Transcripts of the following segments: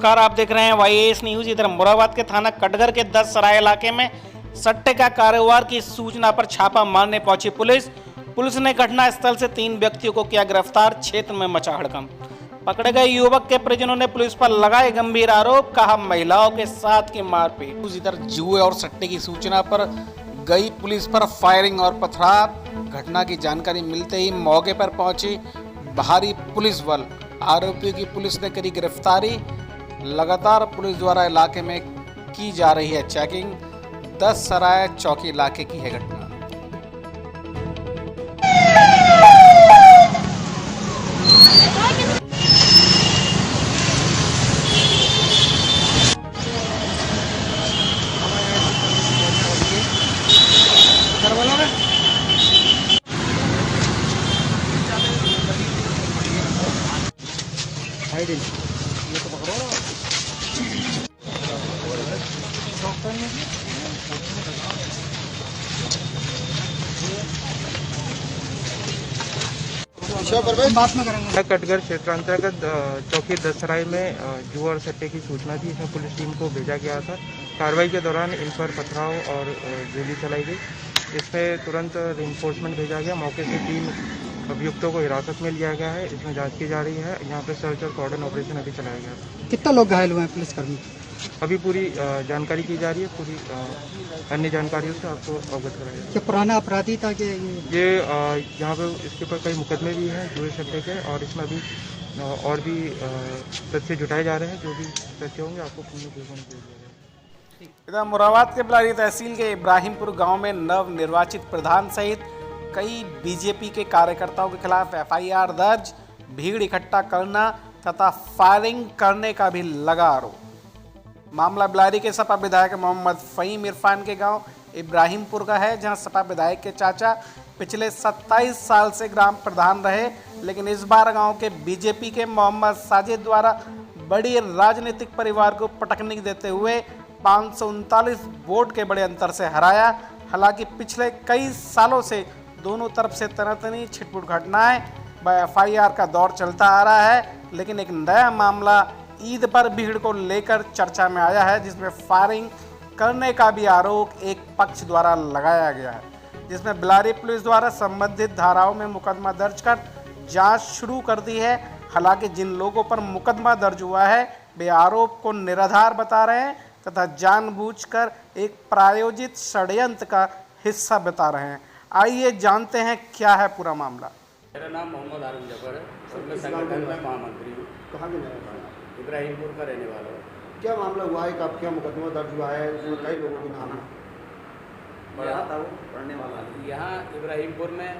नमस्कार, आप देख रहे हैं YAS न्यूज। इधर मुरादाबाद के थाना कटघर के 10 सराय इलाके में सट्टे का कारोबार की सूचना पर छापा मारने पहुंची पुलिस ने घटना स्थल से 3 व्यक्तियों को किया गिरफ्तार। क्षेत्र में मचा हड़कंप। पकड़े गए युवक के परिजनों ने पुलिस पर लगाए गंभीर आरोप, कहा महिलाओं के साथ की मारपीट। इधर जुए और सट्टे की सूचना पर गई पुलिस पर फायरिंग और पथराव। घटना की जानकारी मिलते ही मौके पर पहुंची भारी पुलिस बल। आरोपियों की पुलिस ने करी गिरफ्तारी। लगातार पुलिस द्वारा इलाके में की जा रही है चेकिंग। 10 सराय चौकी इलाके की है घटना। ये तो पकड़ो कटघर क्षेत्र अंतर्गत चौकी 10 सराय में जुआ और सट्टे की सूचना थी। इसमें पुलिस टीम को भेजा गया था। कार्रवाई के दौरान इन पर पथराव और गोली चलाई गई। इसमें तुरंत रिइंफोर्समेंट भेजा गया। मौके से 3 अभियुक्तों को हिरासत में लिया गया है। इसमें जांच की जा रही है। यहाँ पे सर्च और कॉर्डन ऑपरेशन अभी चलाया गया है। कितना लोग घायल हुए हैं पुलिसकर्मी? अभी पूरी जानकारी की जा रही है। पूरी अन्य जानकारियों से आपको अवगत कराया जाएगा। क्या पुराना अपराधी था कि ये यहाँ पे इसके ऊपर कई मुकदमे भी हैं जुए सट्टे के, और इसमें अभी और भी तथ्य जुटाए जा रहे हैं। जो भी तथ्य होंगे आपको पूर्ण भेज दिया जाएगा। इधर मुरादाबाद के बिलारी तहसील के इब्राहिमपुर गांव में नव निर्वाचित प्रधान सहित कई बीजेपी के कार्यकर्ताओं के खिलाफ FIR दर्ज। भीड़ इकट्ठा करना तथा फायरिंग करने का भी लगा आरोप। मामला बिलारी के सपा विधायक मोहम्मद फ़हीम इरफान के गांव इब्राहिमपुर का है, जहां सपा विधायक के चाचा पिछले 27 साल से ग्राम प्रधान रहे, लेकिन इस बार गांव के बीजेपी के मोहम्मद साजिद द्वारा बड़ी राजनीतिक परिवार को पटकनी देते हुए 539 वोट के बड़े अंतर से हराया। हालांकि पिछले कई सालों से दोनों तरफ से तनातनी छिटपुट घटनाएं FIR का दौर चलता आ रहा है, लेकिन एक नया मामला ईद पर भीड़ को लेकर चर्चा में आया है, जिसमें फायरिंग करने का भी आरोप एक पक्ष द्वारा लगाया गया है, जिसमें बिलारी पुलिस द्वारा संबंधित धाराओं में मुकदमा दर्ज कर जांच शुरू कर दी है। हालांकि जिन लोगों पर मुकदमा दर्ज हुआ है वे आरोप को निराधार बता रहे हैं तथा जानबूझकर एक प्रायोजित षड्यंत्र का हिस्सा बता रहे हैं। आइए जानते हैं क्या है पूरा मामला। मेरा नाम मोहम्मद आरुण जफर है और मैं संगठन में महामंत्री हूँ। कहाँ के रहने? इब्राहिमपुर का रहने वाला हूँ। क्या मामला हुआ है? कब क्या मुकदमा दर्ज हुआ है? उसमें कई लोगों के नाम बड़ा था वो पढ़ने वाला। यहाँ इब्राहिमपुर में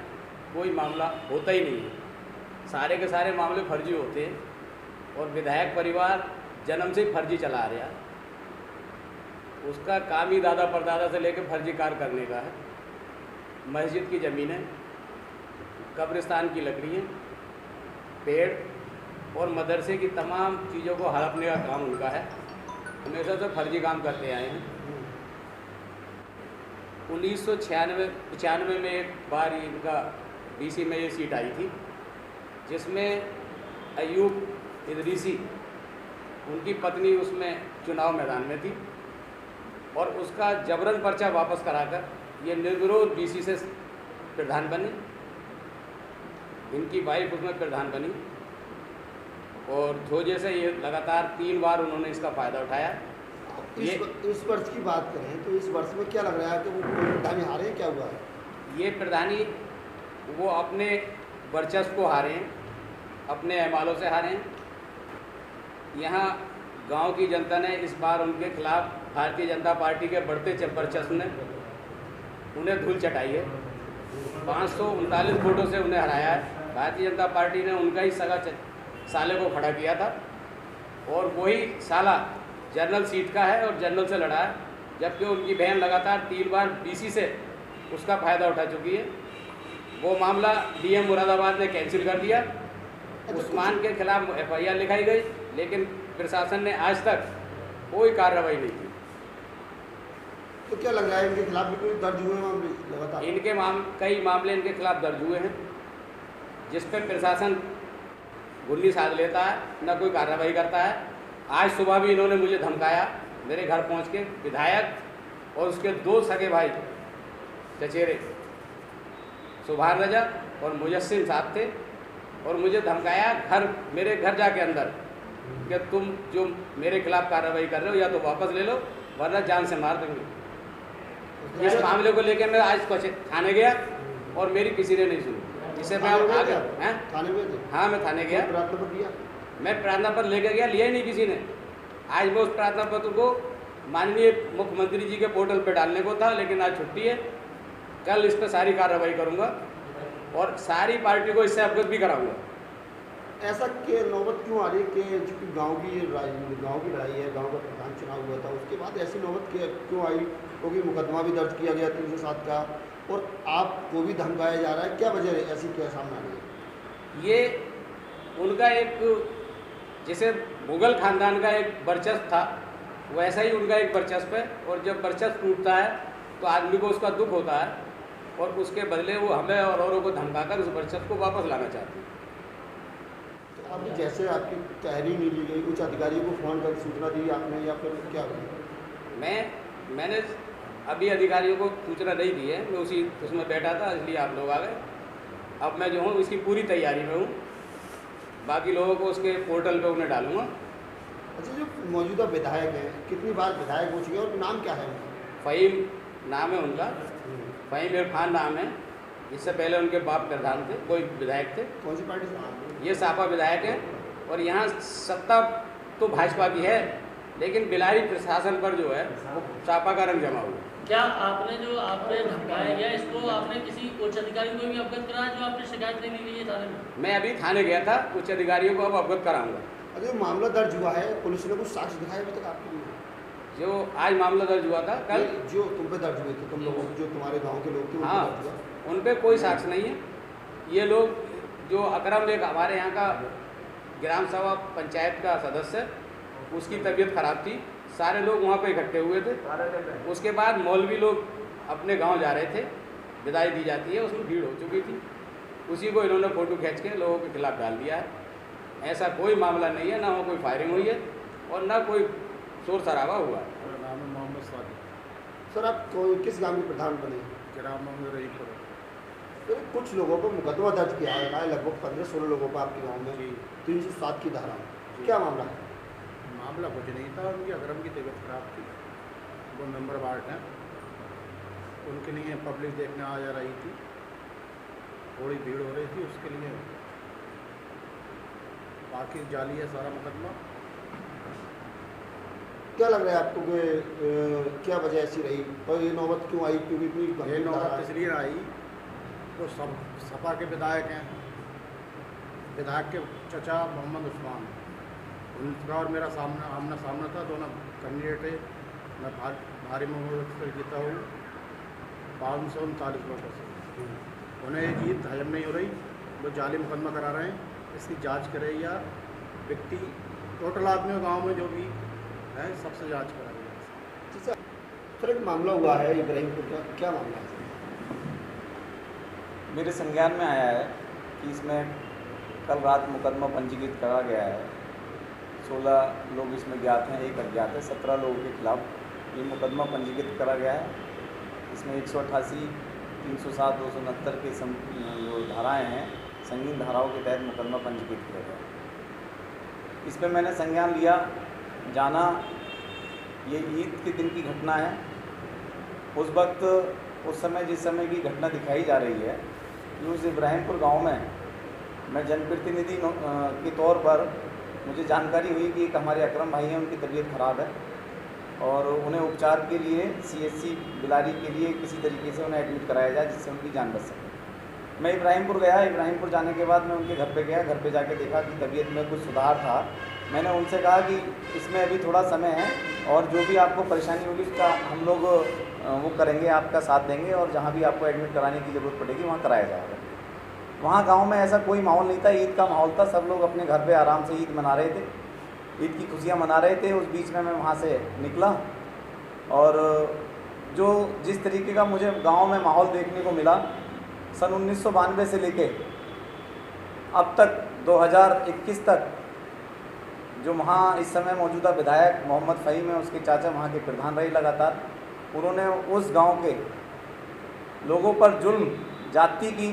कोई मामला होता ही नहीं है। सारे के सारे मामले फर्जी होते हैं और विधायक परिवार जन्म से फर्जी चला रहा है। उसका काम ही दादा परदादा से लेकर फर्जी कार्य करने का है। मस्जिद की ज़मीनें, कब्रिस्तान की लकड़ियाँ, पेड़ और मदरसे की तमाम चीज़ों को हड़पने का काम उनका है। हमेशा से फर्जी काम करते आए हैं। 1995 में एक बार इनका DC में ये सीट आई थी, जिसमें अयूब इदरीसी उनकी पत्नी उसमें चुनाव मैदान में थी और उसका जबरन पर्चा वापस कराकर ये निर्विरोध DC से प्रधान बने। इनकी वाइफ उसमें प्रधान बनी और जो जैसे ये लगातार 3 बार उन्होंने इसका फ़ायदा उठाया। इस वर्ष की बात करें तो इस वर्ष में क्या लग रहा है कि वो प्रधानी हारे? क्या हुआ है? ये प्रधानी वो अपने वर्चस्व को हारे हैं, अपने अहमालों से हारे हैं। यहाँ गांव की जनता ने इस बार उनके खिलाफ भारतीय जनता पार्टी के बढ़ते वर्चस्व ने उन्हें धूल चटाई है। 539 वोटों से उन्हें हराया है। भारतीय जनता पार्टी ने उनका ही सगा साले को खड़ा किया था और वही साला जनरल सीट का है और जनरल से लड़ा है, जबकि उनकी बहन लगातार 3 बार BC से उसका फ़ायदा उठा चुकी है। वो मामला DM मुरादाबाद ने कैंसिल कर दिया। उस्मान के खिलाफ FIR लिखाई गई, लेकिन प्रशासन ने आज तक कोई कार्रवाई नहीं की। तो क्या लग रहा है इनके खिलाफ भी कोई दर्ज हुए मामले लगातार? कई मामले इनके खिलाफ दर्ज हुए हैं, जिस पर प्रशासन गुल्ली साध लेता है, न कोई कार्रवाई करता है आज सुबह भी इन्होंने मुझे धमकाया, मेरे घर पहुंच के विधायक और उसके 2 सगे भाई चचेरे सुभान रजा और मुजस्सिम साहब थे, और मुझे धमकाया मेरे घर जाके अंदर कि तुम जो मेरे खिलाफ कार्रवाई कर रहे हो या तो वापस ले लो वरना जान से मार देंगे। इस मामले को लेकर मैं आज थाने गया और मेरी किसी ने नहीं सुनी, जिससे मैं आ गया। थाने में थे? हाँ, मैं थाने गया, प्रार्थना पत्र दिया? मैं प्रार्थना पत्र लेकर गया, लिया ही नहीं किसी ने। आज मैं उस प्रार्थना पत्र को माननीय मुख्यमंत्री जी के पोर्टल पर डालने को था, लेकिन आज छुट्टी है। कल इस पर सारी कार्रवाई करूँगा और सारी पार्टी को इससे अवगत भी कराऊंगा। ऐसा के नौबत क्यों आ रही है कि चूँकि गांव की लड़ाई है, गांव का प्रधान चुनाव हुआ था, उसके बाद ऐसी नौबत क्यों आई? क्योंकि मुकदमा भी दर्ज किया गया 307 का और आपको भी धमकाया जा रहा है, क्या वजह है ऐसी, क्या सामने आ रही है? ये उनका एक, जैसे मुगल खानदान का एक वर्चस्व था वैसा ही उनका एक वर्चस्व है, और जब वर्चस्व टूटता है तो आदमी को उसका दुख होता है, और उसके बदले वो हमें और औरों को धमकाकर उस वर्चस्व को वापस लाना चाहते हैं। तो अभी जैसे आपकी तहरीर नहीं ली गई, कुछ अधिकारियों को फ़ोन कर सूचना दी आपने या फिर क्या हुआ? मैंने अभी अधिकारियों को सूचना नहीं दी है, मैं उसमें बैठा था, इसलिए आप लोग आ गए। अब मैं जो हूँ इसकी पूरी तैयारी में हूँ, बाकी लोगों को उसके पोर्टल पे उन्हें डालूँगा। अच्छा, जो मौजूदा विधायक हैं, कितनी बार विधायक हो चुके हैं और नाम क्या है उनका? फ़हीम नाम है उनका, फ़हीम इरफान नाम है। इससे पहले उनके बाप प्रधान थे, कोई विधायक थे। कौन सी पार्टी से? ये सापा विधायक है, और यहाँ सत्ता तो भाजपा की है, लेकिन बिलारी प्रशासन पर जो है वो सापा का रंग जमा हुआ। क्या आपने जो आपने धमकाया गया, इसको आपने किसी उच्च अधिकारी को भी अवगत कराया जो आपने शिकायत नहीं ली गई है थाने में? मैं अभी थाने गया था, उच्च अधिकारियों को अब अवगत कराऊंगा। अरे मामला दर्ज हुआ है, पुलिस ने कुछ साक्ष्य दिखाए अभी तक आपके लिए? जो आज मामला दर्ज हुआ था कल, जो तुम पे दर्ज हुए थे, तुम लोगों जो तुम्हारे गांव के लोग थे, उन पे हाँ, दर्ज हुआ? उन पे कोई साक्ष्य नहीं है। ये लोग जो अकरम एक हमारे यहाँ का ग्राम सभा पंचायत का सदस्य, उसकी तबीयत खराब थी, सारे लोग वहाँ पे इकट्ठे हुए थे। उसके बाद मौलवी लोग अपने गांव जा रहे थे, विदाई दी जाती है, उसमें भीड़ हो चुकी थी, उसी को इन्होंने फ़ोटो खींच के लोगों के खिलाफ डाल दिया है। ऐसा कोई मामला नहीं है, ना वो कोई फायरिंग हुई है और ना कोई शोर शराबा हुआ है। नाम है मोहम्मद सादिक, सर आप किस गांव के प्रधान बने? ग्राम रहीपुर। तो कुछ लोगों को मुकदमा दर्ज किया है, लगभग 15-16 लोगों को आपके गांव में जी 307 की धारा में, क्या मामला है? मामला कुछ नहीं था, उनकी अकरम की तबीयत खराब थी, वो मेंबर वार्ड हैं, उनके लिए पब्लिक देखने आ जा रही थी, थोड़ी भीड़ हो रही थी, उसके लिए बाकी जाली है सारा मुकदमा। क्या लग रहा है आपको कि क्या वजह ऐसी रही और ये नौबत क्यों आई? क्योंकि इतनी ये गंभीर धारा नौबत है। इसलिए आई, वो सब सपा के विधायक हैं, विधायक के चचा मोहम्मद उस्मान, उनका और मेरा आमना सामना था, दोनों कैंडिडेट है। मैं भारी बहुमत से जीता हूँ 539 वोटों से। उन्हें ये जीत हजम नहीं हो रही, वो जाली मुकदमा करा रहे हैं, इसकी जांच करे या व्यक्ति टोटल आदमियों गांव में जो भी है सबसे जांच कराई। सर एक मामला हुआ है इब्राहिमपुर का, क्या मामला है? मेरे संज्ञान में आया है कि इसमें कल रात मुकदमा पंजीकृत करा गया है। 16 लोग इसमें ज्ञात हैं, एक अज्ञात है। 17 लोगों के खिलाफ ये मुकदमा पंजीकृत करा गया है। इसमें 188, 307, 269 के जो धाराएँ हैं, संगीन धाराओं के तहत मुकदमा पंजीकृत किया गया है। इस पर मैंने संज्ञान लिया, जाना, ये ईद के दिन की घटना है। उस वक्त उस समय जिस समय की घटना दिखाई जा रही है कि उस इब्राहिमपुर गांव में मैं जनप्रतिनिधि के तौर पर मुझे जानकारी हुई कि एक हमारे अकरम भाई हैं, उनकी तबीयत ख़राब है और उन्हें उपचार के लिए CHC बिलारी के लिए किसी तरीके से उन्हें एडमिट कराया जाए जिससे उनकी जान बच सके। मैं इब्राहिमपुर गया। इब्राहिमपुर जाने के बाद मैं उनके घर पे गया। घर पे जाके देखा कि तबीयत में कुछ सुधार था। मैंने उनसे कहा कि इसमें अभी थोड़ा समय है और जो भी आपको परेशानी होगी उसका हम लोग वो करेंगे, आपका साथ देंगे और जहाँ भी आपको एडमिट कराने की ज़रूरत पड़ेगी वहाँ कराया जाएगा। वहाँ गांव में ऐसा कोई माहौल नहीं था, ईद का माहौल था, सब लोग अपने घर पे आराम से ईद मना रहे थे, ईद की खुशियाँ मना रहे थे। उस बीच में मैं वहाँ से निकला और जो जिस तरीके का मुझे गांव में माहौल देखने को मिला, सन 1992 से लेके अब तक 2021 तक जो वहाँ इस समय मौजूदा विधायक मोहम्मद फ़हीम है, उसके चाचा वहाँ के प्रधान रहे लगातार। उन्होंने उस गांव के लोगों पर जुल्म जाति की,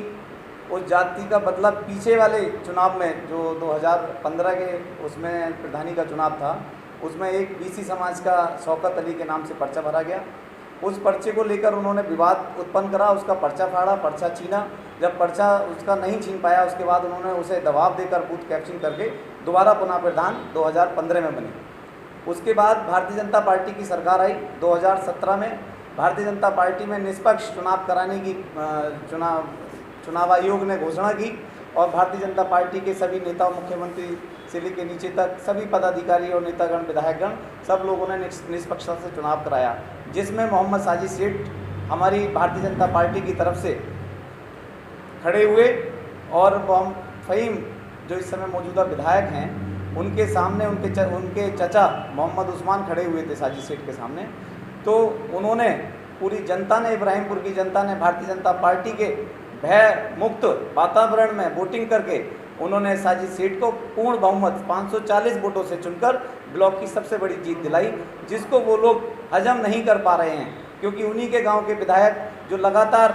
उस जाति का बदला पीछे वाले चुनाव में जो 2015 के उसमें प्रधानी का चुनाव था, उसमें एक बीसी समाज का शौकत अली के नाम से पर्चा भरा गया। उस पर्चे को लेकर उन्होंने विवाद उत्पन्न करा, उसका पर्चा फाड़ा, पर्चा छीना। जब पर्चा उसका नहीं छीन पाया, उसके बाद उन्होंने उसे दबाव देकर बूथ कैप्चरिंग करके दोबारा पुनः प्रधान 2015 में बने। उसके बाद भारतीय जनता पार्टी की सरकार आई 2017 में। भारतीय जनता पार्टी में निष्पक्ष चुनाव कराने की चुनाव आयोग ने घोषणा की और भारतीय जनता पार्टी के सभी नेताओं, मुख्यमंत्री से लेकर नीचे तक सभी पदाधिकारी और नेतागण, विधायकगण, सब लोगों ने निष्पक्षता से चुनाव कराया, जिसमें मोहम्मद साजिद सेठ हमारी भारतीय जनता पार्टी की तरफ से खड़े हुए और फ़हीम जो इस समय मौजूदा विधायक हैं, उनके सामने उनके चचा मोहम्मद उस्मान खड़े हुए थे साजिद सेठ के सामने। तो उन्होंने, पूरी जनता ने, इब्राहिमपुर की जनता ने भारतीय जनता पार्टी के भय मुक्त वातावरण में वोटिंग करके उन्होंने साजिद सेठ को पूर्ण बहुमत 540 वोटों से चुनकर ब्लॉक की सबसे बड़ी जीत दिलाई, जिसको वो लोग हजम नहीं कर पा रहे हैं, क्योंकि उन्हीं के गांव के विधायक जो लगातार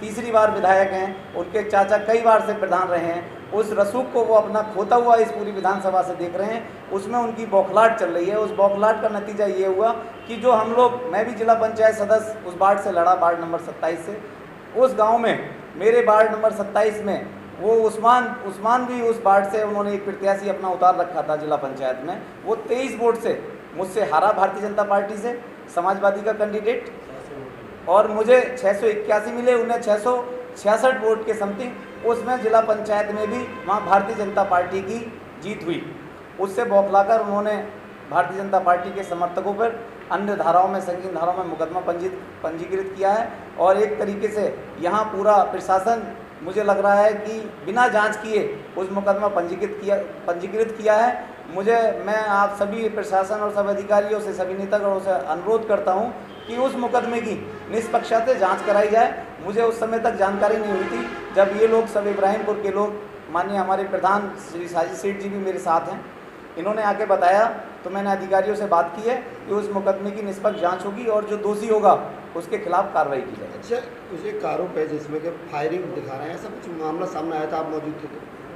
तीसरी बार विधायक हैं, उनके चाचा कई बार से प्रधान रहे हैं, उस रसूख को वो अपना खोता हुआ इस पूरी विधानसभा से देख रहे हैं। उसमें उनकी बौखलाहट चल रही है। उस बौखलाहट का नतीजा ये हुआ कि जो हम लोग, मैं भी जिला पंचायत सदस्य उस वार्ड से लड़ा, वार्ड नंबर 27 से, उस गांव में मेरे वार्ड नंबर 27 में वो उस्मान भी उस वार्ड से, उन्होंने एक प्रत्याशी अपना उतार रखा था जिला पंचायत में, वो 23 वोट से मुझसे हारा भारतीय जनता पार्टी से, समाजवादी का कैंडिडेट, और मुझे 681 मिले, उन्हें 666 वोट के समथिंग। उसमें जिला पंचायत में भी वहाँ भारतीय जनता पार्टी की जीत हुई। उससे बौखलाकर उन्होंने भारतीय जनता पार्टी के समर्थकों पर अन्य धाराओं में, संगीन धाराओं में मुकदमा पंजीकृत किया है। और एक तरीके से यहाँ पूरा प्रशासन, मुझे लग रहा है कि बिना जांच किए उस मुकदमा पंजीकृत किया है। मैं आप सभी प्रशासन और सभी अधिकारियों से, सभी नेतागणों से अनुरोध करता हूँ कि उस मुकदमे की निष्पक्षता से जांच कराई जाए। मुझे उस समय तक जानकारी नहीं हुई थी, जब ये लोग सब इब्राहिमपुर के लोग, माननीय हमारे प्रधान श्री साजिद सेठ जी भी मेरे साथ हैं, इन्होंने आके बताया, तो मैंने अधिकारियों से बात की है कि उस मुकदमे की निष्पक्ष जांच होगी और जो दोषी होगा उसके खिलाफ कार्रवाई की जाएगी। अच्छा, कुछ एक आरोप है जिसमें कि फायरिंग दिखा रहे हैं, ऐसा कुछ मामला सामने आया था, आप मौजूद थे?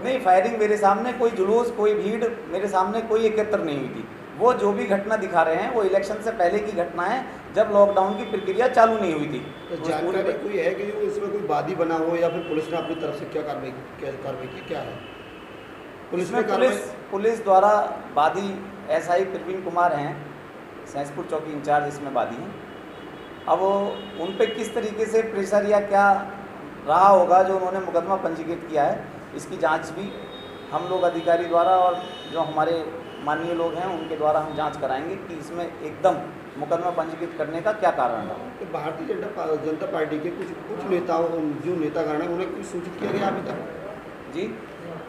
नहीं, फायरिंग मेरे सामने, कोई जुलूस, कोई भीड़ मेरे सामने कोई एकत्र नहीं हुई थी। वो जो भी घटना दिखा रहे हैं वो इलेक्शन से पहले की घटना है, जब लॉकडाउन की प्रक्रिया चालू नहीं हुई थी। तो जानकारी कोई है कि इसमें कोई वादी बना हो, या फिर पुलिस ने अपनी तरफ से क्या कार्रवाई की, क्या है पुलिस द्वारा? वादी SI प्रवीण कुमार हैं, सहसपुर चौकी इंचार्ज, इसमें वादी हैं। अब उन पे किस तरीके से प्रेशर या क्या रहा होगा जो उन्होंने मुकदमा पंजीकृत किया है, इसकी जांच भी हम लोग अधिकारी द्वारा और जो हमारे माननीय लोग हैं उनके द्वारा हम जांच कराएंगे कि इसमें एकदम मुकदमा पंजीकृत करने का क्या कारण रहा। तो भारतीय जनता पार्टी के कुछ नेताओं, जो नेतागण हैं, उन्हें कुछ सूचित किया गया अभी तक? जी,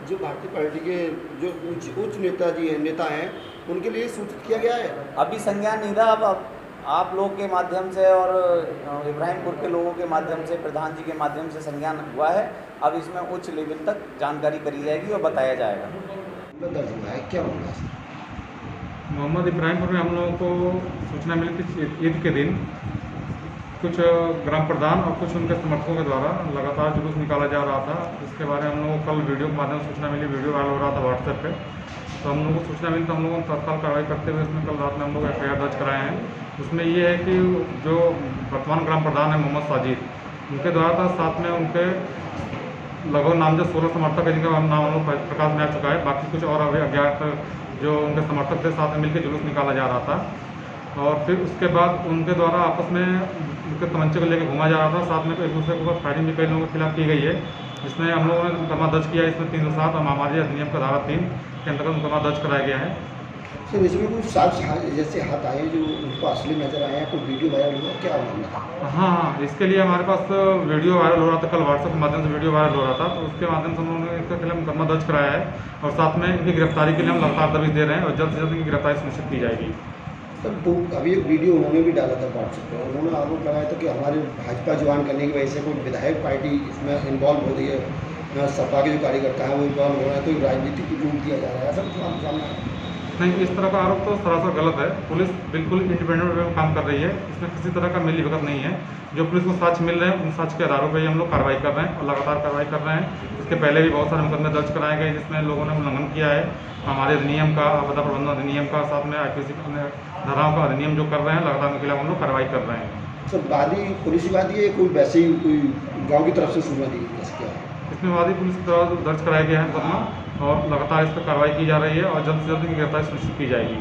जो भारतीय पार्टी के जो उच्च नेता हैं, उनके लिए सूचित किया गया है? अभी संज्ञान नहीं रहा। अब आप लोग के माध्यम से और इब्राहिमपुर के लोगों के माध्यम से, प्रधान जी के माध्यम से संज्ञान हुआ है। अब इसमें उच्च लेवल तक जानकारी करी जाएगी और बताया जाएगा। क्या होगा? मोहम्मद इब्राहिमपुर में हम लोगों को सूचना मिली थी ईद के दिन, कुछ ग्राम प्रधान और कुछ उनके समर्थकों के द्वारा लगातार जुलूस निकाला जा रहा था। इसके बारे में हम लोगों को कल वीडियो के माध्यम से सूचना मिली, वीडियो वायरल हो रहा था व्हाट्सएप पे। तो हम लोगों को सूचना मिली तो हम लोगों ने तत्काल कार्रवाई करते हुए इसमें कल रात में हम लोग FIR दर्ज कराए हैं। उसमें ये है कि जो वर्तमान ग्राम प्रधान है मोहम्मद साजिद, उनके द्वारा था, साथ में उनके लगभग नामजद 16 समर्थक है जिनका नाम हम लोग प्रकाश में आ चुका है। बाकी कुछ और अभी अज्ञात जो उनके समर्थक थे, साथ में मिलकर जुलूस निकाला जा रहा था। और फिर उसके बाद उनके द्वारा आपस में उनके तमंचे को लेकर घुमा जा रहा था। साथ में एक दूसरे के ऊपर फायरिंग भी कई लोगों के खिलाफ की गई है, जिसमें हम लोगों ने मुकदमा दर्ज किया है। इसमें 307 और महामारी अधिनियम का धारा 3 के अंतर्गत मुकदमा दर्ज कराया गया है। सर, इसमें कुछ साक्ष्य जैसे हाथ आए जो उनको असली नजर आए हैं, कोई वीडियो वायरल हुआ, क्या हुआ? हाँ, इसके लिए हमारे पास वीडियो वायरल हो रहा था, कल व्हाट्सएप के माध्यम से वीडियो वायरल हो रहा था। तो उसके माध्यम से हम लोगों ने इसके खिलाफ मुकदमा दर्ज कराया है और साथ में इनकी गिरफ्तारी के लिए हम लगातार दबिश दे रहे हैं और जल्द से जल्द इनकी गिरफ्तारी सुनिश्चित की जाएगी। सर, अभी एक वीडियो उन्होंने भी डाला था व्हाट्सएप पर, उन्होंने आरोप लगाया था कि हमारे भाजपा ज्वाइन करने की वजह से कोई विधायक पार्टी इसमें इन्वॉल्व हो रही है, सपा के जो कार्यकर्ता हैं वो इन्वॉल्व हो रहे हैं, कोई राजनीति को रूप दिया जा रहा है। ऐसा कुछ सामने आया? नहीं, इस तरह का आरोप तो सरासर गलत है। पुलिस बिल्कुल इंडिपेंडेंट वे में काम कर रही है, इसमें किसी तरह का मिलीभगत नहीं है। जो पुलिस को साक्ष्य मिल रहे हैं उन साक्ष्य के आधारों पर ही हम लोग कार्रवाई कर रहे हैं और लगातार कार्रवाई कर रहे हैं। इसके पहले भी बहुत सारे मुकदमे दर्ज कराए गए जिसमें लोगों ने उल्लंघन किया है हमारे अधिनियम का, आपदा प्रबंधन अधिनियम का, साथ में IPC धाराओं का अधिनियम जो कर रहे हैं, लगातार उनके खिलाफ हम लोग कार्रवाई कर रहे हैं। सर वादी पुलिस ही वादी है, कोई वैसे ही कोई गांव की तरफ से सूचना दी है, कैसे क्या है? इसमें वादी पुलिस के द्वारा दर्ज कराया गया है मुकदमा और लगातार इस पर कार्रवाई की जा रही है और जल्द से जल्द इनकी गिरफ्तारी सुनिश्चित की जाएगी।